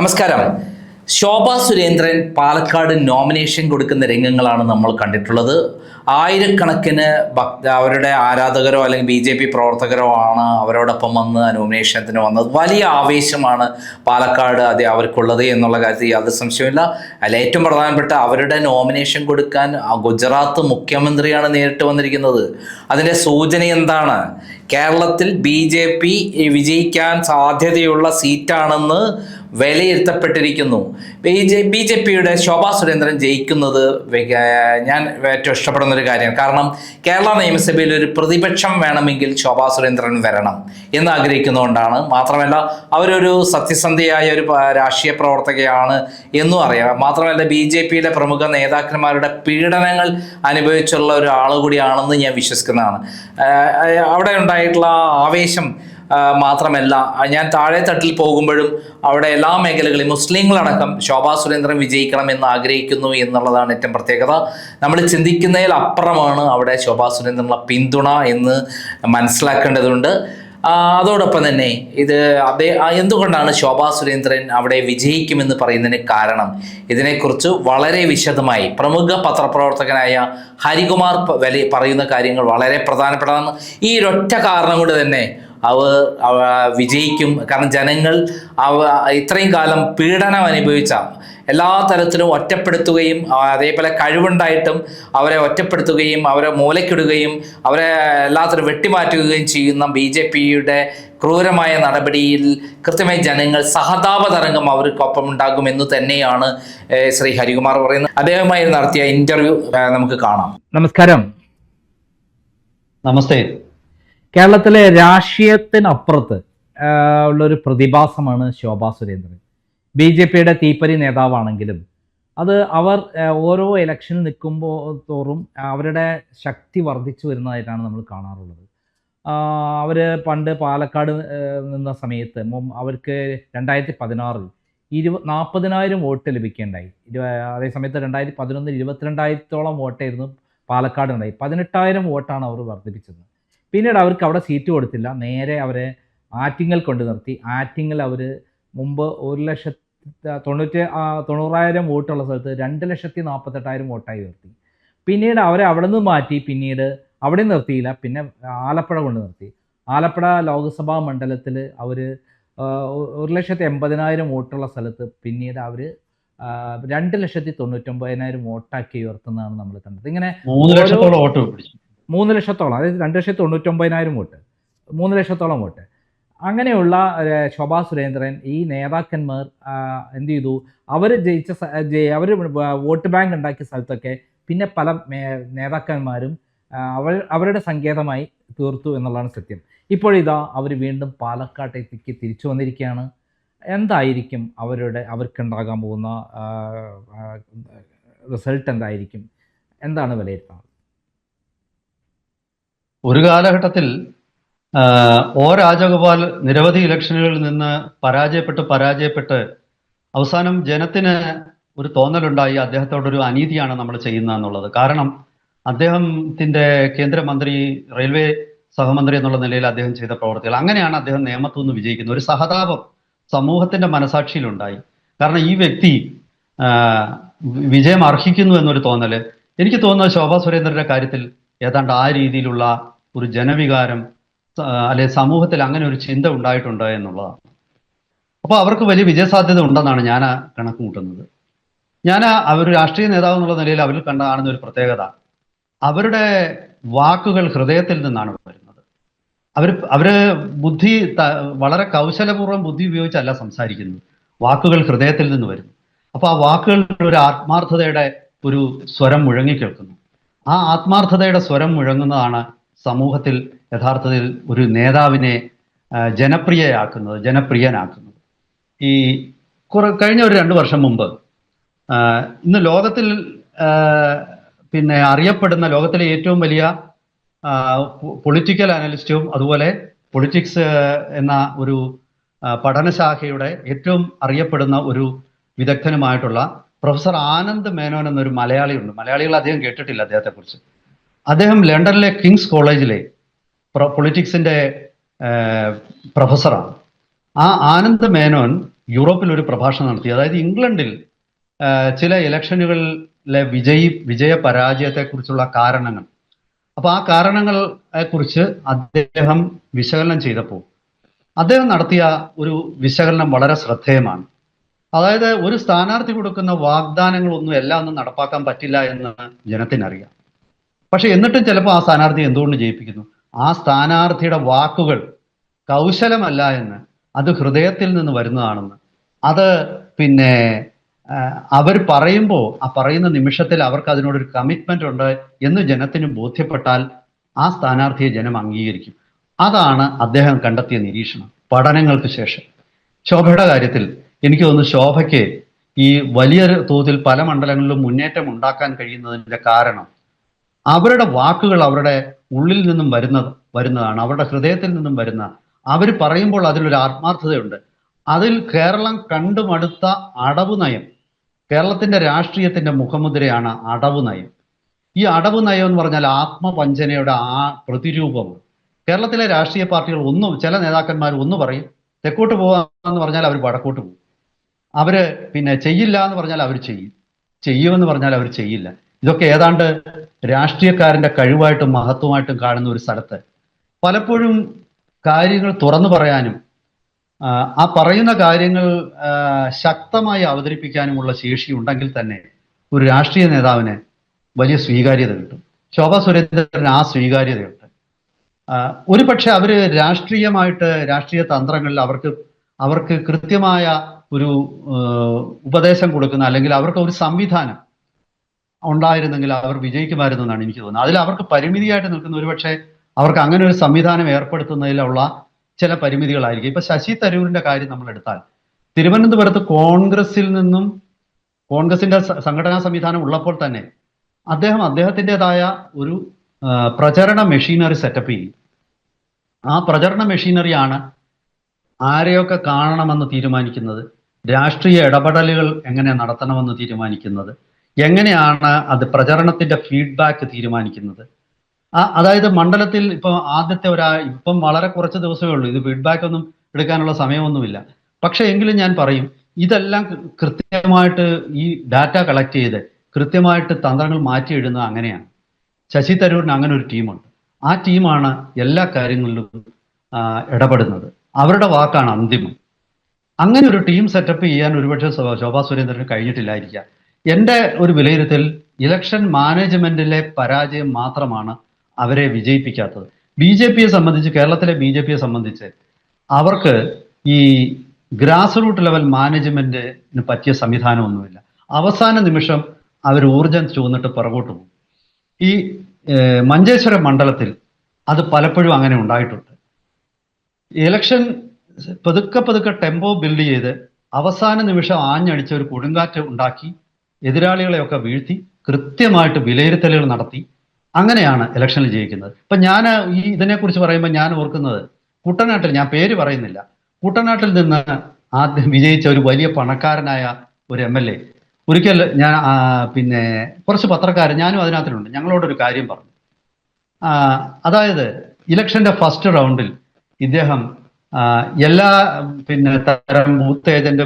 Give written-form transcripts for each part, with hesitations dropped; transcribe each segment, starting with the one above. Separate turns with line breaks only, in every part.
നമസ്കാരം. ശോഭാ സുരേന്ദ്രൻ പാലക്കാട് നോമിനേഷൻ കൊടുക്കുന്ന രംഗങ്ങളാണ് നമ്മൾ കണ്ടിട്ടുള്ളത്. ആയിരക്കണക്കിന് അവരുടെ ആരാധകരോ അല്ലെങ്കിൽ BJP പ്രവർത്തകരോ ആണ് അവരോടൊപ്പം വന്ന് നോമിനേഷനത്തിന് വന്നത്. വലിയ ആവേശമാണ് പാലക്കാട് അവർക്കുള്ളത് എന്നുള്ള കാര്യത്തിൽ യാതൊരു സംശയമില്ല. അതിൽ ഏറ്റവും പ്രധാനപ്പെട്ട അവരുടെ നോമിനേഷൻ കൊടുക്കാൻ ഗുജറാത്ത് മുഖ്യമന്ത്രിയാണ് നേരിട്ട് വന്നിരിക്കുന്നത്. അതിൻ്റെ സൂചന എന്താണ്? കേരളത്തിൽ BJP വിജയിക്കാൻ സാധ്യതയുള്ള സീറ്റാണെന്ന് വിലയിരുത്തപ്പെട്ടിരിക്കുന്നു. BJPയുടെ ശോഭാ സുരേന്ദ്രൻ ജയിക്കുന്നത് ഞാൻ ഏറ്റവും ഇഷ്ടപ്പെടുന്ന ഒരു കാര്യമാണ്. കാരണം കേരള നിയമസഭയിൽ ഒരു പ്രതിപക്ഷം വേണമെങ്കിൽ ശോഭാ സുരേന്ദ്രൻ വരണം എന്ന് ആഗ്രഹിക്കുന്നതുകൊണ്ടാണ്. മാത്രമല്ല അവരൊരു സത്യസന്ധയായ ഒരു രാഷ്ട്രീയ പ്രവർത്തകയാണ് എന്നും അറിയാം. മാത്രമല്ല BJPയുടെ പ്രമുഖ നേതാക്കന്മാരുടെ പീഡനങ്ങൾ അനുഭവിച്ചുള്ള ഒരാൾ കൂടിയാണെന്ന് ഞാൻ വിശ്വസിക്കുന്നതാണ്. അവിടെ ഉണ്ടായിട്ടുള്ള ആവേശം മാത്രമല്ല, ഞാൻ താഴെ തട്ടിൽ പോകുമ്പോഴും അവിടെ എല്ലാ മേഖലകളിലും മുസ്ലിങ്ങളടക്കം ശോഭാ സുരേന്ദ്രൻ വിജയിക്കണം എന്ന് ആഗ്രഹിക്കുന്നു എന്നുള്ളതാണ് ഏറ്റവും പ്രത്യേകത. നമ്മൾ ചിന്തിക്കുന്നതിൽ അപ്പുറമാണ് അവിടെ ശോഭാ സുരേന്ദ്രനുള്ള പിന്തുണ എന്ന് മനസ്സിലാക്കേണ്ടതുണ്ട്. അതോടൊപ്പം തന്നെ എന്തുകൊണ്ടാണ് ശോഭാ സുരേന്ദ്രൻ അവിടെ വിജയിക്കുമെന്ന് പറയുന്നതിന് കാരണം, ഇതിനെക്കുറിച്ച് വളരെ വിശദമായി പ്രമുഖ പത്രപ്രവർത്തകനായ ഹരികുമാർ പറയുന്ന കാര്യങ്ങൾ വളരെ പ്രധാനപ്പെട്ടതാണ്. ഈ ഒരൊറ്റ കാരണം കൊണ്ട് തന്നെ വിജയിക്കും. കാരണം ജനങ്ങൾ ഇത്രയും കാലം പീഡനം അനുഭവിച്ച, എല്ലാ തരത്തിലും ഒറ്റപ്പെടുത്തുകയും അതേപോലെ കഴിവുണ്ടായിട്ടും അവരെ ഒറ്റപ്പെടുത്തുകയും അവരെ മൂലക്കിടുകയും അവരെ എല്ലാത്തിനും വെട്ടിമാറ്റുകയും ചെയ്യുന്ന BJPയുടെ ക്രൂരമായ നടപടിയിൽ കൃത്യമായി ജനങ്ങൾ സഹതാപ തരംഗം അവർക്കൊപ്പം ഉണ്ടാകുമെന്ന് തന്നെയാണ് ശ്രീ ഹരികുമാർ പറയുന്നത്. അദ്ദേഹവുമായി നടത്തിയ ഇന്റർവ്യൂ നമുക്ക് കാണാം. നമസ്കാരം.
നമസ്തേ.
കേരളത്തിലെ രാഷ്ട്രീയത്തിനപ്പുറത്ത് ഉള്ളൊരു പ്രതിഭാസമാണ് ശോഭാ സുരേന്ദ്രൻ. BJPയുടെ തീപ്പരി നേതാവാണെങ്കിലും അവർ ഓരോ ഇലക്ഷനിൽ നിൽക്കുമ്പോൾ തോറും അവരുടെ ശക്തി വർദ്ധിച്ചു വരുന്നതായിട്ടാണ് നമ്മൾ കാണാറുള്ളത്. അവർ പണ്ട് പാലക്കാട് നിന്ന സമയത്ത് അവർക്ക് 2016 40,000 വോട്ട് ലഭിക്കുകയുണ്ടായി. അതേസമയത്ത് 2011 22,000 വോട്ടായിരുന്നു പാലക്കാട് ഉണ്ടായി. 18,000 വോട്ടാണ് അവർ വർദ്ധിപ്പിച്ചത്. പിന്നീട് അവർക്ക് അവിടെ സീറ്റ് കൊടുത്തില്ല. നേരെ അവരെ ആറ്റിങ്ങൽ കൊണ്ട് നിർത്തി. ആറ്റിങ്ങൽ അവർ മുമ്പ് 1,90,000 വോട്ടുള്ള സ്ഥലത്ത് 2,48,000 വോട്ടായി ഉയർത്തി. പിന്നീട് അവരെ അവിടെ നിന്ന് മാറ്റി. പിന്നീട് അവിടെ നിർത്തിയില്ല, പിന്നെ ആലപ്പുഴ കൊണ്ട് നിർത്തി. ആലപ്പുഴ ലോക്സഭാ മണ്ഡലത്തിൽ അവർ 1,80,000 വോട്ടുള്ള സ്ഥലത്ത് പിന്നീട് അവർ 2,99,000 വോട്ടാക്കി ഉയർത്തുന്നതാണ് നമ്മൾ കണ്ടത്. ഇങ്ങനെ
3 ലക്ഷത്തോളം വോട്ട്,
3 ലക്ഷത്തോളം, അതായത് 2,99,000 വോട്ട്, 3 ലക്ഷത്തോളം വോട്ട്. അങ്ങനെയുള്ള ശോഭാ സുരേന്ദ്രൻ, ഈ നേതാക്കന്മാർ എന്ത് ചെയ്തു? അവർ അവർ വോട്ട് ബാങ്ക് ഉണ്ടാക്കിയ സ്ഥലത്തൊക്കെ പിന്നെ പല നേതാക്കന്മാരും അവരുടെ സങ്കേതമായി തീർത്തു എന്നുള്ളതാണ് സത്യം. ഇപ്പോഴിതാ അവർ വീണ്ടും പാലക്കാട്ടേക്ക് തിരിച്ചു വന്നിരിക്കുകയാണ്. എന്തായിരിക്കും അവർക്കുണ്ടാകാൻ പോകുന്ന റിസൾട്ട്? എന്തായിരിക്കും? എന്താണ് വിലയിരുത്തുന്നത്?
ഒരു കാലഘട്ടത്തിൽ രാജഗോപാൽ നിരവധി ഇലക്ഷനുകളിൽ നിന്ന് പരാജയപ്പെട്ട് അവസാനം ജനത്തിന് ഒരു തോന്നലുണ്ടായി, അദ്ദേഹത്തോടൊരു അനീതിയാണ് നമ്മൾ ചെയ്യുന്നതെന്നുള്ളത്. കാരണം അദ്ദേഹത്തിൻ്റെ കേന്ദ്രമന്ത്രി, റെയിൽവേ സഹമന്ത്രി എന്നുള്ള നിലയിൽ അദ്ദേഹം ചെയ്ത പ്രവർത്തികൾ, അങ്ങനെയാണ് അദ്ദേഹം നിയമത്തിൽ നിന്ന് വിജയിക്കുന്നത്. ഒരു സഹതാപം സമൂഹത്തിന്റെ മനസാക്ഷിയിലുണ്ടായി. കാരണം ഈ വ്യക്തി വിജയം അർഹിക്കുന്നു എന്നൊരു തോന്നല് എനിക്ക് തോന്നുന്നത് ശോഭാ സുരേന്ദ്രന്റെ കാര്യത്തിൽ ഏതാണ്ട് ആ രീതിയിലുള്ള ഒരു ജനവികാരം അല്ലെ സമൂഹത്തിൽ അങ്ങനെ ഒരു ചിന്ത ഉണ്ടായിട്ടുണ്ട് എന്നുള്ളതാണ്. അപ്പോൾ അവർക്ക് വലിയ വിജയസാധ്യത ഉണ്ടെന്നാണ് ഞാൻ കണക്ക് കൂട്ടുന്നത്. അവർ രാഷ്ട്രീയ നേതാവ് എന്നുള്ള നിലയിൽ അവരിൽ കാണുന്ന ഒരു പ്രത്യേകത, അവരുടെ വാക്കുകൾ ഹൃദയത്തിൽ നിന്നാണ് വരുന്നത്. അവര് ബുദ്ധി വളരെ കൗശലപൂർവ്വം ബുദ്ധി ഉപയോഗിച്ചല്ല സംസാരിക്കുന്നത്, വാക്കുകൾ ഹൃദയത്തിൽ നിന്ന് വരുന്നു. അപ്പോൾ ആ വാക്കുകളിൽ ഒരു ആത്മാർത്ഥതയുടെ ഒരു സ്വരം മുഴങ്ങിക്കേൾക്കുന്നു. ആ ആത്മാർത്ഥതയുടെ സ്വരം മുഴങ്ങുന്നതാണ് സമൂഹത്തിൽ യഥാർത്ഥത്തിൽ ഒരു നേതാവിനെ ജനപ്രിയനാക്കുന്നത്. കഴിഞ്ഞ ഒരു 2 വർഷം മുമ്പ് ഇന്ന് ലോകത്തിൽ അറിയപ്പെടുന്ന ലോകത്തിലെ ഏറ്റവും വലിയ പൊളിറ്റിക്കൽ അനലിസ്റ്റും അതുപോലെ പൊളിറ്റിക്സ് എന്ന ഒരു പഠനശാഖയുടെ ഏറ്റവും അറിയപ്പെടുന്ന ഒരു വിദഗ്ധനുമായിട്ടുള്ള പ്രൊഫസർ ആനന്ദ് മേനോൻ എന്നൊരു മലയാളിയുണ്ട്. മലയാളികൾ അധികം കേട്ടിട്ടില്ല അദ്ദേഹത്തെക്കുറിച്ച്. അദ്ദേഹം ലണ്ടനിലെ കിങ്സ് കോളേജിലെ പൊളിറ്റിക്സിന്റെ പ്രൊഫസറാണ്. ആ ആനന്ദ് മേനോൻ യൂറോപ്പിൽ ഒരു പ്രഭാഷണം നടത്തി. അതായത് ഇംഗ്ലണ്ടിൽ ചില ഇലക്ഷനുകളിലെ വിജയ പരാജയത്തെക്കുറിച്ചുള്ള കാരണങ്ങൾ, അപ്പൊ ആ കാരണങ്ങളെ കുറിച്ച് അദ്ദേഹം വിശകലനം ചെയ്തപ്പോൾ അദ്ദേഹം നടത്തിയ ഒരു വിശകലനം വളരെ ശ്രദ്ധേയമാണ്. അതായത് ഒരു സ്ഥാനാർത്ഥി കൊടുക്കുന്ന വാഗ്ദാനങ്ങളൊന്നും എല്ലാം ഒന്നും നടപ്പാക്കാൻ പറ്റില്ല എന്ന് ജനത്തിനറിയാം. പക്ഷെ എന്നിട്ടും ചിലപ്പോൾ ആ സ്ഥാനാർത്ഥി എന്തുകൊണ്ട് ജയിപ്പിക്കുന്നു? ആ സ്ഥാനാർത്ഥിയുടെ വാക്കുകൾ കൗശലമല്ല എന്ന്, അത് ഹൃദയത്തിൽ നിന്ന് വരുന്നതാണെന്ന്, അത് പിന്നെ അവർ പറയുമ്പോൾ ആ പറയുന്ന നിമിഷത്തിൽ അവർക്ക് അതിനോടൊരു കമ്മിറ്റ്മെന്റ് ഉണ്ട് എന്ന് ജനത്തിന് ബോധ്യപ്പെട്ടാൽ ആ സ്ഥാനാർത്ഥിയെ ജനം അംഗീകരിക്കും. അതാണ് അദ്ദേഹം കണ്ടെത്തിയ നിരീക്ഷണം പഠനങ്ങൾക്ക് ശേഷം. ശോഭയുടെ കാര്യത്തിൽ എനിക്ക് തോന്നുന്നു ശോഭയ്ക്ക് ഈ വലിയ തോതിൽ പല മണ്ഡലങ്ങളിലും മുന്നേറ്റം ഉണ്ടാക്കാൻ കഴിയുന്നതിന്റെ കാരണം അവരുടെ വാക്കുകൾ അവരുടെ ഉള്ളിൽ നിന്നും വരുന്നതാണ്, അവരുടെ ഹൃദയത്തിൽ നിന്നും വരുന്ന, അവർ പറയുമ്പോൾ അതിലൊരു ആത്മാർത്ഥതയുണ്ട്. അതിൽ കേരളം കണ്ടുമടുത്ത അടവ് നയം, കേരളത്തിന്റെ രാഷ്ട്രീയത്തിന്റെ മുഖമുദ്രയാണ് അടവ് നയം. ഈ അടവ് നയം എന്ന് പറഞ്ഞാൽ ആത്മവഞ്ചനയുടെ ആ പ്രതിരൂപമാണ്. കേരളത്തിലെ രാഷ്ട്രീയ പാർട്ടികൾ ചില നേതാക്കന്മാർ ഒന്ന് പറയും, തെക്കോട്ട് പോകാന്ന് പറഞ്ഞാൽ അവർ വടക്കോട്ട് പോകും. അവര് പിന്നെ ചെയ്യില്ല എന്ന് പറഞ്ഞാൽ അവർ ചെയ്യുമെന്ന് പറഞ്ഞാൽ അവർ ചെയ്യില്ല. ഇതൊക്കെ ഏതാണ്ട് രാഷ്ട്രീയക്കാരന്റെ കഴിവായിട്ടും മഹത്വമായിട്ടും കാണുന്ന ഒരു സ്ഥലത്ത് പലപ്പോഴും കാര്യങ്ങൾ തുറന്നു പറയാനും ആ പറയുന്ന കാര്യങ്ങൾ ശക്തമായി അവതരിപ്പിക്കാനുമുള്ള ശേഷി ഉണ്ടെങ്കിൽ തന്നെ ഒരു രാഷ്ട്രീയ നേതാവിന് വലിയ സ്വീകാര്യത കിട്ടും. ശോഭാ സുരേന്ദ്രന് ആ സ്വീകാര്യതയുണ്ട്. ഒരു പക്ഷെ അവര് രാഷ്ട്രീയ തന്ത്രങ്ങളിൽ അവർക്ക് കൃത്യമായ ഒരു ഉപദേശം കൊടുക്കുന്ന, അല്ലെങ്കിൽ അവർക്ക് ഒരു സംവിധാനം ഉണ്ടായിരുന്നെങ്കിൽ അവർ വിജയിക്കുമായിരുന്നു എന്നാണ് എനിക്ക് തോന്നുന്നത്. അതിൽ അവർക്ക് പരിമിതിയായിട്ട് നിൽക്കുന്ന, ഒരുപക്ഷെ അവർക്ക് അങ്ങനെ ഒരു സംവിധാനം ഏർപ്പെടുത്തുന്നതിലുള്ള ചില പരിമിതികളായിരിക്കും. ഇപ്പൊ ശശി തരൂരിന്റെ കാര്യം നമ്മൾ എടുത്താൽ, തിരുവനന്തപുരത്ത് കോൺഗ്രസിന്റെ സംഘടനാ സംവിധാനം ഉള്ളപ്പോൾ തന്നെ അദ്ദേഹത്തിൻ്റെതായ ഒരു പ്രചരണ മെഷീനറി സെറ്റപ്പ് ചെയ്യും. ആ പ്രചരണ മെഷീനറിയാണ് ആരെയൊക്കെ കാണണമെന്ന് തീരുമാനിക്കുന്നത്, രാഷ്ട്രീയ ഇടപെടലുകൾ എങ്ങനെ നടത്തണമെന്ന് തീരുമാനിക്കുന്നത്, എങ്ങനെയാണ് അത് പ്രചരണത്തിന്റെ ഫീഡ്ബാക്ക് തീരുമാനിക്കുന്നത്. അതായത് മണ്ഡലത്തിൽ ഇപ്പം വളരെ കുറച്ച് ദിവസമേ ഉള്ളൂ, ഇത് ഫീഡ്ബാക്ക് ഒന്നും എടുക്കാനുള്ള സമയമൊന്നുമില്ല. പക്ഷെ എങ്കിലും ഞാൻ പറയും, ഇതെല്ലാം കൃത്യമായിട്ട് ഈ ഡാറ്റ കളക്ട് ചെയ്ത് കൃത്യമായിട്ട് തന്ത്രങ്ങൾ മാറ്റി എഴുതുന്നത് അങ്ങനെയാണ്. ശശി തരൂരിന് അങ്ങനെ ഒരു ടീമുണ്ട്. ആ ടീമാണ് എല്ലാ കാര്യങ്ങളിലും ഇടപെടുന്നത്. അവരുടെ വാക്കാണ് അന്തിമം. അങ്ങനെ ഒരു ടീം സെറ്റപ്പ് ചെയ്യാൻ ഒരുപക്ഷെ ശോഭാ സുരേന്ദ്രന് കഴിഞ്ഞിട്ടില്ലായിരിക്കാം. എൻ്റെ ഒരു വിലയിരുത്തൽ, ഇലക്ഷൻ മാനേജ്മെന്റിലെ പരാജയം മാത്രമാണ് അവരെ വിജയിപ്പിക്കാത്തത്. കേരളത്തിലെ ബി ജെ പിയെ സംബന്ധിച്ച് അവർക്ക് ഈ ഗ്രാസ് റൂട്ട് ലെവൽ മാനേജ്മെന്റിന് പറ്റിയ സംവിധാനമൊന്നുമില്ല. അവസാന നിമിഷം അവർ ഊർജം ചുവന്നിട്ട് പുറകോട്ട് പോകും. ഈ മഞ്ചേശ്വരം മണ്ഡലത്തിൽ അത് പലപ്പോഴും അങ്ങനെ ഉണ്ടായിട്ടുണ്ട്. ഇലക്ഷൻ പതുക്കെ ടെമ്പോ ബിൽഡ് ചെയ്ത് അവസാന നിമിഷം ആഞ്ഞടിച്ച ഒരു കൊടുങ്കാറ്റ് ഉണ്ടാക്കി എതിരാളികളെയൊക്കെ വീഴ്ത്തി കൃത്യമായിട്ട് വിലയിരുത്തലുകൾ നടത്തി അങ്ങനെയാണ് ഇലക്ഷനിൽ ജയിക്കുന്നത്. ഇപ്പൊ ഞാൻ ഇതിനെക്കുറിച്ച് പറയുമ്പോൾ ഞാൻ ഓർക്കുന്നത്, കുട്ടനാട്ടിൽ, ഞാൻ പേര് പറയുന്നില്ല, കുട്ടനാട്ടിൽ നിന്ന് ആദ്യം വിജയിച്ച ഒരു വലിയ പണക്കാരനായ ഒരു MLA ഒരിക്കൽ ഞാൻ പിന്നെ കുറച്ച് പത്രക്കാർ, ഞാനും അതിനകത്തിലുണ്ട്, ഞങ്ങളോടൊരു കാര്യം പറഞ്ഞു. അതായത് ഇലക്ഷന്റെ ഫസ്റ്റ് റൗണ്ടിൽ ഇദ്ദേഹം എല്ലാ തരം ബൂത്ത് ഏജന്റ്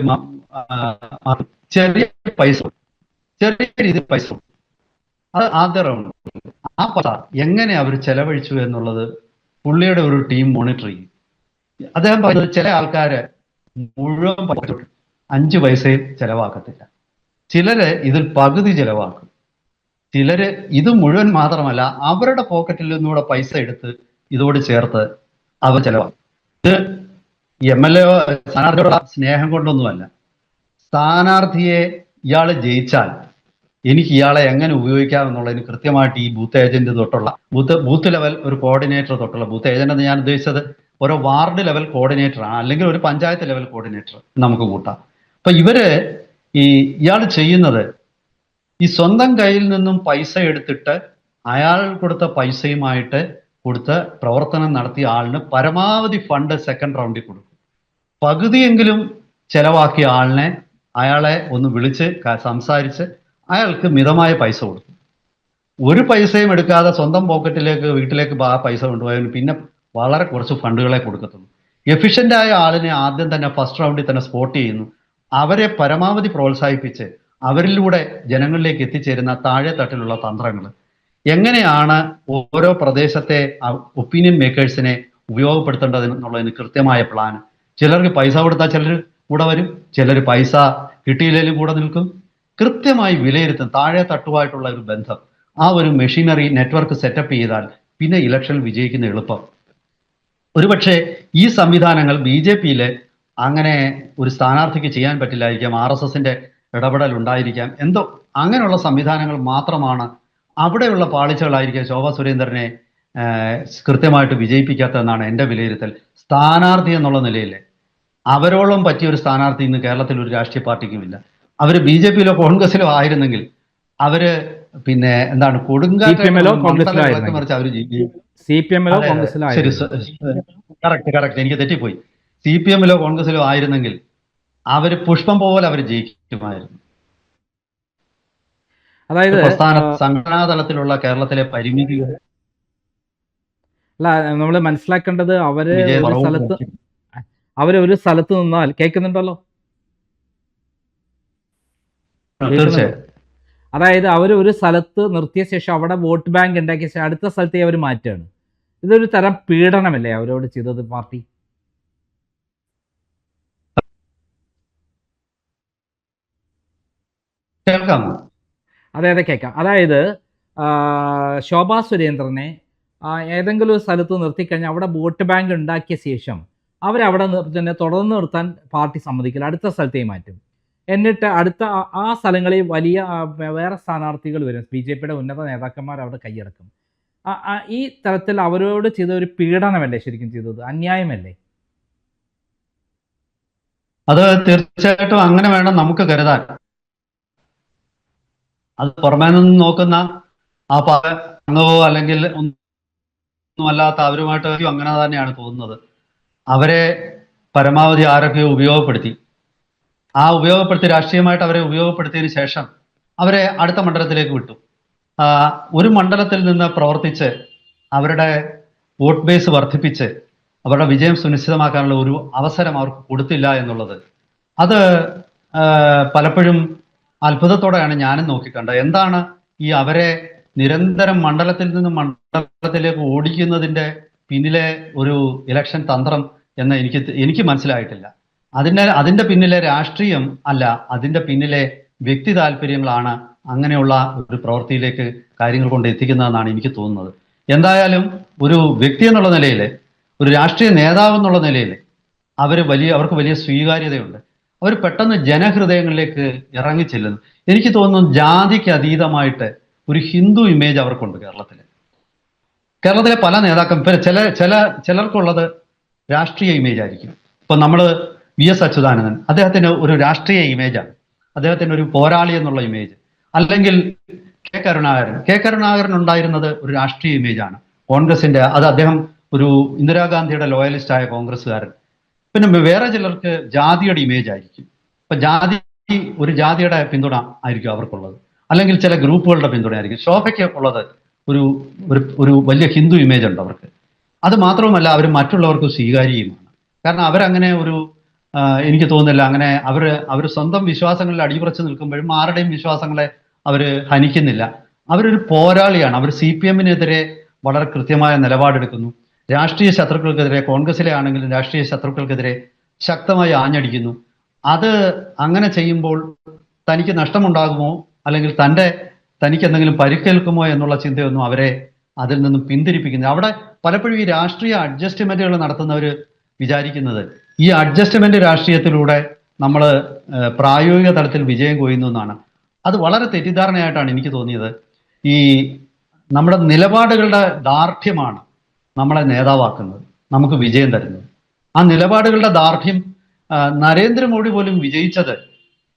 ചെറിയ രീതിയിൽ പൈസ, അത് ആദ്യ റൗണ്ട്. ആ പൈസ എങ്ങനെ അവർ ചെലവഴിച്ചു എന്നുള്ളത് പുള്ളിയുടെ ഒരു ടീം മോണിറ്റർ ചെയ്യും. അദ്ദേഹം പറയുന്നത്, ചില ആൾക്കാര് മുഴുവൻ 5 പൈസയും ചെലവാക്കത്തില്ല, ചിലര് ഇതിൽ പകുതി ചെലവാക്കും, ചിലര് ഇത് മുഴുവൻ മാത്രമല്ല അവരുടെ പോക്കറ്റിൽ നിന്നൂടെ പൈസ എടുത്ത് ഇതോട് ചേർത്ത് അവർ ചെലവാക്കും. ഇത് MLA സ്ഥാനാർത്ഥിയോടുള്ള സ്നേഹം കൊണ്ടൊന്നുമല്ല. സ്ഥാനാർത്ഥിയെ ഇയാൾ ജയിച്ചാൽ എനിക്ക് ഇയാളെ എങ്ങനെ ഉപയോഗിക്കാം എന്നുള്ളതിന് കൃത്യമായിട്ട് ഈ ബൂത്ത് ഏജന്റ് തൊട്ടുള്ള ബൂത്ത് ലെവൽ ഒരു കോർഡിനേറ്റർ തൊട്ടുള്ള, ബൂത്ത് ഏജന്റ് എന്ന് ഞാൻ ഉദ്ദേശിച്ചത് ഓരോ വാർഡ് ലെവൽ കോർഡിനേറ്റർ ആണ്, അല്ലെങ്കിൽ ഒരു പഞ്ചായത്ത് ലെവൽ കോർഡിനേറ്റർ നമുക്ക് കൂട്ടാം. അപ്പൊ ഇയാൾ ചെയ്യുന്നത്, ഈ സ്വന്തം കയ്യിൽ നിന്നും പൈസ എടുത്തിട്ട് അയാൾ കൊടുത്ത പൈസയുമായിട്ട് കൊടുത്ത് പ്രവർത്തനം നടത്തിയ ആളിന് പരമാവധി ഫണ്ട് സെക്കൻഡ് റൗണ്ടിൽ കൊടുക്കും. പകുതിയെങ്കിലും ചെലവാക്കിയ അയാളെ ഒന്ന് വിളിച്ച് സംസാരിച്ച് അയാൾക്ക് മിതമായ പൈസ കൊടുക്കും. ഒരു പൈസയും എടുക്കാതെ സ്വന്തം വീട്ടിലേക്ക് ആ പൈസ കൊണ്ടുപോയാൽ പിന്നെ വളരെ കുറച്ച് ഫണ്ടുകളെ കൊടുക്കത്തുള്ളൂ. എഫിഷ്യന്റ് ആയ ആളിനെ ആദ്യം തന്നെ ഫസ്റ്റ് റൗണ്ടിൽ തന്നെ സ്പോട്ട് ചെയ്യുന്നു, അവരെ പരമാവധി പ്രോത്സാഹിപ്പിച്ച് അവരിലൂടെ ജനങ്ങളിലേക്ക് എത്തിച്ചേരുന്ന താഴെ തട്ടിലുള്ള തന്ത്രങ്ങൾ എങ്ങനെയാണ് ഓരോ പ്രദേശത്തെ ഒപ്പീനിയൻ മേക്കേഴ്സിനെ ഉപയോഗപ്പെടുത്തേണ്ടത് എന്നുള്ളതിന് കൃത്യമായ പ്ലാൻ. ചിലർക്ക് പൈസ കൊടുത്താൽ ചിലർ കൂടെ വരും, ചിലർ പൈസ കിട്ടിയില്ലെങ്കിലും കൂടെ നിൽക്കും. കൃത്യമായി വിലയിരുത്തും താഴെ തട്ടുമായിട്ടുള്ള ഒരു ബന്ധം. ആ ഒരു മെഷീനറി നെറ്റ്വർക്ക് സെറ്റപ്പ് ചെയ്താൽ പിന്നെ ഇലക്ഷൻ വിജയിക്കുന്ന എളുപ്പം. ഒരുപക്ഷെ ഈ സംവിധാനങ്ങൾ BJP-യില് അങ്ങനെ ഒരു സ്ഥാനാർത്ഥിക്ക് ചെയ്യാൻ പറ്റില്ലായിരിക്കാം, RSSന്റെ ഇടപെടൽ ഉണ്ടായിരിക്കാം, എന്തോ അങ്ങനെയുള്ള സംവിധാനങ്ങൾ മാത്രമാണ് അവിടെയുള്ള പാളിച്ചകളായിരിക്കാം ശോഭാ സുരേന്ദ്രനെ കൃത്യമായിട്ട് വിജയിപ്പിക്കാത്തതെന്നാണ് എൻ്റെ വിലയിരുത്തൽ. സ്ഥാനാർത്ഥി എന്നുള്ള നിലയിൽ അവരോളം പറ്റിയ ഒരു സ്ഥാനാർത്ഥി ഇന്ന് കേരളത്തിൽ ഒരു രാഷ്ട്രീയ പാർട്ടിക്കുമില്ല. അവർ BJP-യിലോ കോൺഗ്രസിലോ ആയിരുന്നെങ്കിൽ അവര് പിന്നെ എന്താണ് കൊടുങ്കാറ്റ് മറിച്ച് അവർ കറക്റ്റ് എനിക്ക് തെറ്റിപ്പോയി. CPM-ലോ കോൺഗ്രസിലോ ആയിരുന്നെങ്കിൽ അവര് പുഷ്പം പോലെ അവർ ജയിക്കുമായിരുന്നു.
അതായത്
സംഘടനാ തലത്തിലുള്ള കേരളത്തിലെ പരിമിതികൾ
അല്ല, നമ്മൾ മനസ്സിലാക്കേണ്ടത് അവരൊരു സ്ഥലത്ത് നിന്നാൽ കേൾക്കുന്നുണ്ടല്ലോ.
തീർച്ചയായും.
അതായത് ഒരു സ്ഥലത്ത് നിർത്തിയ ശേഷം അവിടെ വോട്ട് ബാങ്ക് ഉണ്ടാക്കിയ ശേഷം അടുത്ത സ്ഥലത്തേക്ക് അവർ മാറ്റുകയാണ്. ഇതൊരു തരം പീഡനമല്ലേ അവരോട് ചെയ്തത് പാർട്ടി?
കേൾക്കാമോ?
അതെ കേൾക്കാം. അതായത് ശോഭാ സുരേന്ദ്രനെ ഏതെങ്കിലും ഒരു സ്ഥലത്ത് നിർത്തിക്കഴിഞ്ഞാൽ അവിടെ വോട്ട് ബാങ്ക് ഉണ്ടാക്കിയ ശേഷം അവരവിടെ തന്നെ തുടർന്ന് നിർത്താൻ പാർട്ടി സമ്മതിക്കില്ല, അടുത്ത സ്ഥലത്തേക്ക് മാറ്റും. എന്നിട്ട് അടുത്ത ആ സ്ഥലങ്ങളിൽ വലിയ വേറെ സ്ഥാനാർത്ഥികൾ വരും, BJP-യുടെ ഉന്നത നേതാക്കന്മാർ അവിടെ കൈയടക്കും. ഈ തരത്തിൽ അവരോട് ചെയ്ത ഒരു പീഡനമല്ലേ ശരിക്കും ചെയ്തത്? അന്യായമല്ലേ?
അത് തീർച്ചയായിട്ടും അങ്ങനെ വേണം നമുക്ക് കരുതാൻ. അത് പുറമേ നിന്ന് നോക്കുന്ന ആ അംഗമോ അല്ലെങ്കിൽ ഒന്നുമല്ലാത്ത അവരുമായിട്ട് അങ്ങനെ തന്നെയാണ് തോന്നുന്നത്. അവരെ പരമാവധി ആരൊക്കെയോ ഉപയോഗപ്പെടുത്തി. രാഷ്ട്രീയമായിട്ട് അവരെ ഉപയോഗപ്പെടുത്തിയതിനു ശേഷം അവരെ അടുത്ത മണ്ഡലത്തിലേക്ക് വിട്ടു. ഒരു മണ്ഡലത്തിൽ നിന്ന് പ്രവർത്തിച്ച് അവരുടെ വോട്ട് ബേസ് വർദ്ധിപ്പിച്ച് അവരുടെ വിജയം സുനിശ്ചിതമാക്കാനുള്ള ഒരു അവസരം അവർക്ക് കൊടുത്തില്ല എന്നുള്ളത് അത് പലപ്പോഴും അത്ഭുതത്തോടെയാണ് ഞാനും നോക്കിക്കണ്ടത്. എന്താണ് ഈ അവരെ നിരന്തരം മണ്ഡലത്തിൽ നിന്നും മണ്ഡലത്തിലേക്ക് ഓടിക്കുന്നതിൻ്റെ പിന്നിലെ ഒരു ഇലക്ഷൻ തന്ത്രം എന്ന് എനിക്ക് മനസ്സിലായിട്ടില്ല. അതിൻ്റെ പിന്നിലെ രാഷ്ട്രീയം അല്ല, അതിൻ്റെ പിന്നിലെ വ്യക്തി താല്പര്യങ്ങളാണ് അങ്ങനെയുള്ള ഒരു പ്രവൃത്തിയിലേക്ക് കാര്യങ്ങൾ കൊണ്ട് എത്തിക്കുന്നതെന്നാണ് എനിക്ക് തോന്നുന്നത്. എന്തായാലും ഒരു വ്യക്തി എന്നുള്ള നിലയിൽ, ഒരു രാഷ്ട്രീയ നേതാവ് എന്നുള്ള നിലയിൽ അവർക്ക് വലിയ സ്വീകാര്യതയുണ്ട്. അവർ പെട്ടെന്ന് ജനഹൃദയങ്ങളിലേക്ക് ഇറങ്ങിച്ചെല്ലുന്നു. എനിക്ക് തോന്നുന്നു ജാതിക്ക് അതീതമായിട്ട് ഒരു ഹിന്ദു ഇമേജ് അവർക്കുണ്ട് കേരളത്തിലെ പല നേതാക്കളും. ചിലർക്കുള്ളത് രാഷ്ട്രീയ ഇമേജ് ആയിരിക്കും. ഇപ്പൊ നമ്മൾ VS അച്യുതാനന്ദൻ, അദ്ദേഹത്തിന് ഒരു രാഷ്ട്രീയ ഇമേജാണ്, അദ്ദേഹത്തിന് ഒരു പോരാളി എന്നുള്ള ഇമേജ്. അല്ലെങ്കിൽ കെ കരുണാകരൻ ഉണ്ടായിരുന്നത് ഒരു രാഷ്ട്രീയ ഇമേജാണ്, കോൺഗ്രസിന്റെ. അത് അദ്ദേഹം ഒരു ഇന്ദിരാഗാന്ധിയുടെ ലോയലിസ്റ്റ് ആയ കോൺഗ്രസ്സുകാരൻ. പിന്നെ വേറെ ചിലർക്ക് ജാതിയുടെ ഇമേജ് ആയിരിക്കും. ഇപ്പൊ ഒരു ജാതിയുടെ പിന്തുണ ആയിരിക്കും അവർക്കുള്ളത്, അല്ലെങ്കിൽ ചില ഗ്രൂപ്പുകളുടെ പിന്തുണയായിരിക്കും. ശോഭയ്ക്ക് ഉള്ളത് ഒരു വലിയ ഹിന്ദു ഇമേജ് ഉണ്ട് അവർക്ക്. അത് മാത്രവുമല്ല, അവർ മറ്റുള്ളവർക്ക് സ്വീകാര്യമാണ്. കാരണം അവരങ്ങനെ എനിക്ക് തോന്നുന്നില്ല അങ്ങനെ അവർ സ്വന്തം വിശ്വാസങ്ങളിൽ അടിയുറച്ച് നിൽക്കുമ്പോഴും ആരുടെയും വിശ്വാസങ്ങളെ അവർ ഹനിക്കുന്നില്ല. അവരൊരു പോരാളിയാണ്. അവർ CPM-നെതിരെ വളരെ കൃത്യമായ നിലപാടെടുക്കുന്നു. രാഷ്ട്രീയ ശത്രുക്കൾക്കെതിരെ, കോൺഗ്രസിലെ ആണെങ്കിലും രാഷ്ട്രീയ ശത്രുക്കൾക്കെതിരെ ശക്തമായി ആഞ്ഞടിക്കുന്നു. അത് അങ്ങനെ ചെയ്യുമ്പോൾ തനിക്ക് നഷ്ടമുണ്ടാകുമോ അല്ലെങ്കിൽ തനിക്ക് എന്തെങ്കിലും പരിക്കേൽക്കുമോ എന്നുള്ള ചിന്തയൊന്നും അവരെ അതിൽ നിന്നും പിന്തിരിപ്പിക്കുന്നത്. അവിടെ പലപ്പോഴും ഈ രാഷ്ട്രീയ അഡ്ജസ്റ്റ്മെന്റുകൾ നടത്തുന്നവർ വിചാരിക്കുന്നത് ഈ അഡ്ജസ്റ്റ്മെന്റ് രാഷ്ട്രീയത്തിലൂടെ നമ്മൾ പ്രായോഗിക തലത്തിൽ വിജയം കൊയ്യുന്നു എന്നാണ്. അത് വളരെ തെറ്റിദ്ധാരണയായിട്ടാണ് എനിക്ക് തോന്നിയത്. ഈ നമ്മുടെ നിലപാടുകളുടെ ദാർഢ്യമാണ് നമ്മളെ നേതാവാക്കുന്നത്, നമുക്ക് വിജയം തരുന്നത്. ആ നിലപാടുകളുടെ ദാർഢ്യം നരേന്ദ്രമോദി പോലും വിജയിച്ചത്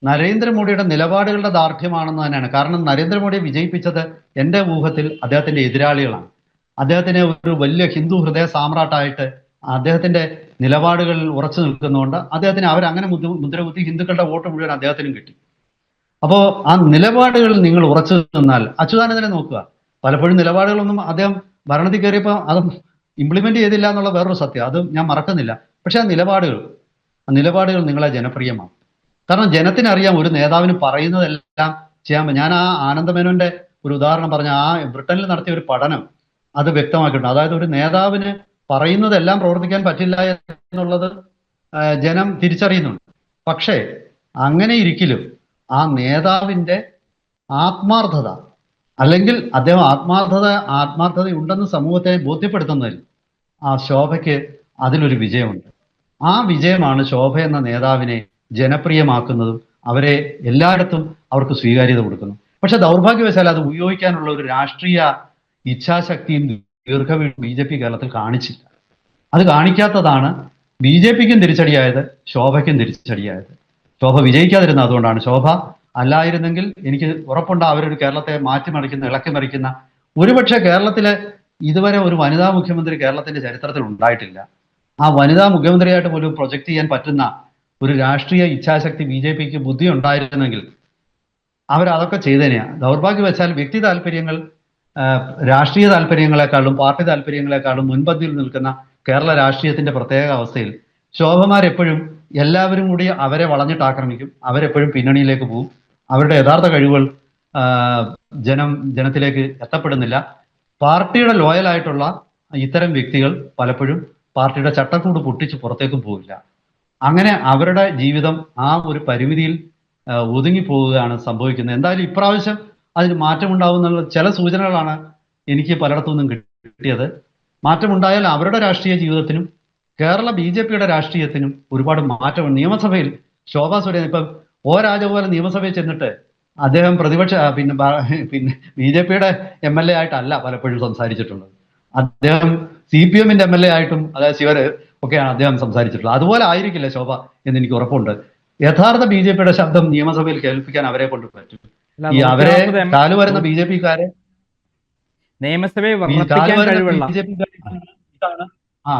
നരേന്ദ്രമോദിയുടെ നിലപാടുകളുടെ ദാർഢ്യമാണെന്ന് തന്നെയാണ്. കാരണം നരേന്ദ്രമോദിയെ വിജയിപ്പിച്ചത് എൻ്റെ ഊഹത്തിൽ അദ്ദേഹത്തിൻ്റെ എതിരാളികളാണ്. അദ്ദേഹത്തിനെ ഒരു വലിയ ഹിന്ദു ഹൃദയ സാമ്രാട്ടായിട്ട് അദ്ദേഹത്തിന്റെ നിലപാടുകൾ ഉറച്ചു നിൽക്കുന്നതുകൊണ്ട് അദ്ദേഹത്തിന് അവരങ്ങനെ മുദ്രകുത്തി ഹിന്ദുക്കളുടെ വോട്ട് മുഴുവൻ അദ്ദേഹത്തിനും കിട്ടി. അപ്പോൾ ആ നിലപാടുകൾ നിങ്ങൾ ഉറച്ചു നിന്നാൽ, അച്യുതാനന്ദനെ നോക്കുക, പലപ്പോഴും നിലപാടുകളൊന്നും അദ്ദേഹം ഭരണത്തിൽ കയറിയപ്പോൾ അത് ഇംപ്ലിമെന്റ് ചെയ്തില്ല എന്നുള്ള വേറൊരു സത്യം, അത് ഞാൻ മറക്കുന്നില്ല. പക്ഷെ ആ നിലപാടുകൾ നിങ്ങളെ ജനപ്രിയമാണ്. കാരണം ജനത്തിനറിയാം ഒരു നേതാവിന് പറയുന്നതെല്ലാം ചെയ്യാൻ പറ്റും. ഞാൻ ആ ആനന്ദമേനോന്റെ ഒരു ഉദാഹരണം പറഞ്ഞ ആ ബ്രിട്ടനിൽ നടത്തിയ ഒരു പഠനം അത് വ്യക്തമാക്കിയിട്ടുണ്ട്. അതായത് ഒരു നേതാവിന് പറയുന്നതെല്ലാം പ്രവർത്തിക്കാൻ പറ്റില്ല എന്നുള്ളത് ജനം തിരിച്ചറിയുന്നുണ്ട്. പക്ഷേ അങ്ങനെ ഇരിക്കലും ആ നേതാവിൻ്റെ ആത്മാർത്ഥത, അല്ലെങ്കിൽ അദ്ദേഹം ആത്മാർത്ഥതയുണ്ടെന്ന് സമൂഹത്തെ ബോധ്യപ്പെടുത്തുന്നതിൽ ആ ശോഭയ്ക്ക് അതിലൊരു വിജയമുണ്ട്. ആ വിജയമാണ് ശോഭ എന്ന നേതാവിനെ ജനപ്രിയമാക്കുന്നതും അവരെ എല്ലായിടത്തും അവർക്ക് സ്വീകാര്യത കൊടുക്കുന്നു. പക്ഷെ ദൗർഭാഗ്യവശാൽ അത് ഉപയോഗിക്കാനുള്ള ഒരു രാഷ്ട്രീയ ഇച്ഛാശക്തിയും ദീർഘവീഴും BJP കേരളത്തിൽ കാണിച്ചില്ല. അത് കാണിക്കാത്തതാണ് BJPക്കും തിരിച്ചടിയായത്, ശോഭയ്ക്കും തിരിച്ചടിയായത്. ശോഭ വിജയിക്കാതിരുന്ന അതുകൊണ്ടാണ്. ശോഭ അല്ലായിരുന്നെങ്കിൽ എനിക്ക് ഉറപ്പുണ്ട് അവരൊരു കേരളത്തെ മാറ്റിമറിക്കുന്ന, ഇളക്കി മറിക്കുന്ന, ഒരുപക്ഷെ കേരളത്തിലെ ഇതുവരെ ഒരു വനിതാ മുഖ്യമന്ത്രി കേരളത്തിന്റെ ചരിത്രത്തിൽ ഉണ്ടായിട്ടില്ല. ആ വനിതാ മുഖ്യമന്ത്രിയായിട്ട് പോലും പ്രൊജക്ട് ചെയ്യാൻ പറ്റുന്ന ഒരു രാഷ്ട്രീയ ഇച്ഛാശക്തി BJPക്ക് ബുദ്ധി ഉണ്ടായിരുന്നെങ്കിൽ അവരതൊക്കെ ചെയ്തേനെയാണ്. ദൗർഭാഗ്യവശാൽ വ്യക്തി താല്പര്യങ്ങൾ രാഷ്ട്രീയ താല്പര്യങ്ങളെക്കാളും പാർട്ടി താല്പര്യങ്ങളെക്കാളും മുൻപന്തിയിൽ നിൽക്കുന്ന കേരള രാഷ്ട്രീയത്തിന്റെ പ്രത്യേക അവസ്ഥയിൽ ശോഭമാരെപ്പോഴും എല്ലാവരും കൂടി അവരെ വളഞ്ഞിട്ട് ആക്രമിക്കും. അവരെപ്പോഴും പിന്നണിയിലേക്ക് പോകും. അവരുടെ യഥാർത്ഥ കഴിവുകൾ ജനത്തിലേക്ക് എത്തപ്പെടുന്നില്ല. പാർട്ടിയുടെ ലോയലായിട്ടുള്ള ഇത്തരം വ്യക്തികൾ പലപ്പോഴും പാർട്ടിയുടെ ചട്ടക്കൂട് പൊട്ടിച്ച് പുറത്തേക്കും പോവില്ല. അങ്ങനെ അവരുടെ ജീവിതം ആ ഒരു പരിമിതിയിൽ ഒതുങ്ങിപ്പോവുകയാണ് സംഭവിക്കുന്നത്. എന്തായാലും ഇപ്രാവശ്യം അതിന് മാറ്റമുണ്ടാവുന്നുള്ള ചില സൂചനകളാണ് എനിക്ക് പലയിടത്തു നിന്നും കിട്ടിയത്. മാറ്റമുണ്ടായാൽ അവരുടെ രാഷ്ട്രീയ ജീവിതത്തിനും കേരള BJPയുടെ രാഷ്ട്രീയത്തിനും ഒരുപാട് മാറ്റമുണ്ട്. നിയമസഭയിൽ ശോഭാ സുരേന്ദ്രൻ ഇപ്പം രാജഗോപാലൻ നിയമസഭയിൽ ചെന്നിട്ട് അദ്ദേഹം പ്രതിപക്ഷ പിന്നെ BJPയുടെ MLA ആയിട്ടല്ല പലപ്പോഴും സംസാരിച്ചിട്ടുള്ളത്. അദ്ദേഹം CPMന്റെ MLA ആയിട്ടും, അതായത് ശിവര് ഒക്കെയാണ് അദ്ദേഹം സംസാരിച്ചിട്ടുള്ളത്. അതുപോലെ ആയിരിക്കില്ല ശോഭ എന്ന് എനിക്ക് ഉറപ്പുണ്ട്. യഥാർത്ഥ BJPയുടെ ശബ്ദം നിയമസഭയിൽ കേൾപ്പിക്കാൻ അവരെ കൊണ്ട് പറ്റും. ഈ അവരെ കാലുവരുന്ന BJPക്കാരെ
നിയമസഭയെ
ഇതാണ്.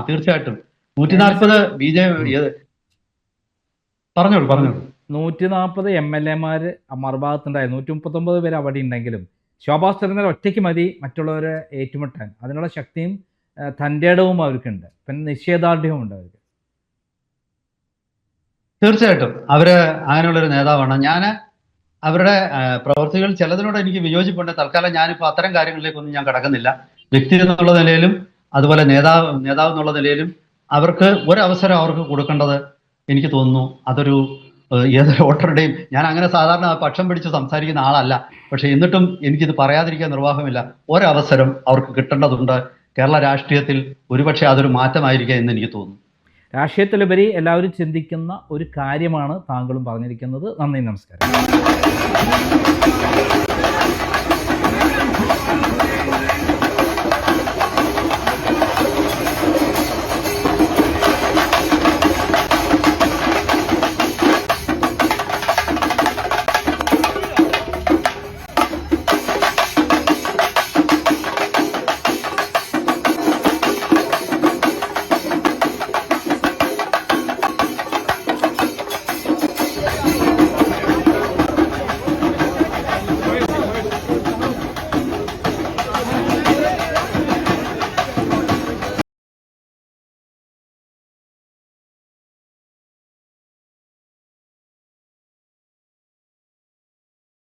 തീർച്ചയായിട്ടും 140 പറഞ്ഞോളൂ
140 MLA മറുഭാഗത്തുണ്ടായിരുന്നു. 139 പേര് അവിടെ ഉണ്ടെങ്കിലും ശോഭാ സുരേന്ദ്രൻ ഒറ്റയ്ക്ക് മതി മറ്റുള്ളവരെ ഏറ്റുമുട്ടാൻ. അതിനുള്ള ശക്തിയും തൻ്റെടവും അവർക്കുണ്ട്, പിന്നെ നിശ്ചയദാർഢ്യവും ഉണ്ട് അവർക്ക്.
തീർച്ചയായിട്ടും അവര് അങ്ങനെയുള്ളൊരു നേതാവാണ്. ഞാൻ അവരുടെ പ്രവർത്തികൾ ചിലതിനോട് എനിക്ക് വിയോജിപ്പുണ്ട്. തൽക്കാലം ഞാനിപ്പോൾ അത്തരം കാര്യങ്ങളിലേക്കൊന്നും ഞാൻ കടക്കുന്നില്ല. വ്യക്തി എന്നുള്ള നിലയിലും അതുപോലെ നേതാവ് എന്നുള്ള നിലയിലും അവർക്ക് ഒരവസരം അവർക്ക് കൊടുക്കേണ്ടത് എനിക്ക് തോന്നുന്നു അതൊരു ഏതൊരു വോട്ടറുടെയും, ഞാൻ അങ്ങനെ സാധാരണ പക്ഷം പിടിച്ച് സംസാരിക്കുന്ന ആളല്ല, പക്ഷെ എന്നിട്ടും എനിക്കിത് പറയാതിരിക്കാൻ നിർവാഹമില്ല. ഒരവസരം അവർക്ക് കിട്ടേണ്ടതുണ്ട്. കേരള രാഷ്ട്രീയത്തിൽ ഒരുപക്ഷെ അതൊരു മാറ്റമായിരിക്കാം എന്ന് എനിക്ക് തോന്നുന്നു.
രാഷ്ട്രീയത്തിലുപരി എല്ലാവരും ചിന്തിക്കുന്ന ഒരു കാര്യമാണ് താങ്കളും പറഞ്ഞിരിക്കുന്നത്. നന്ദി, നമസ്കാരം.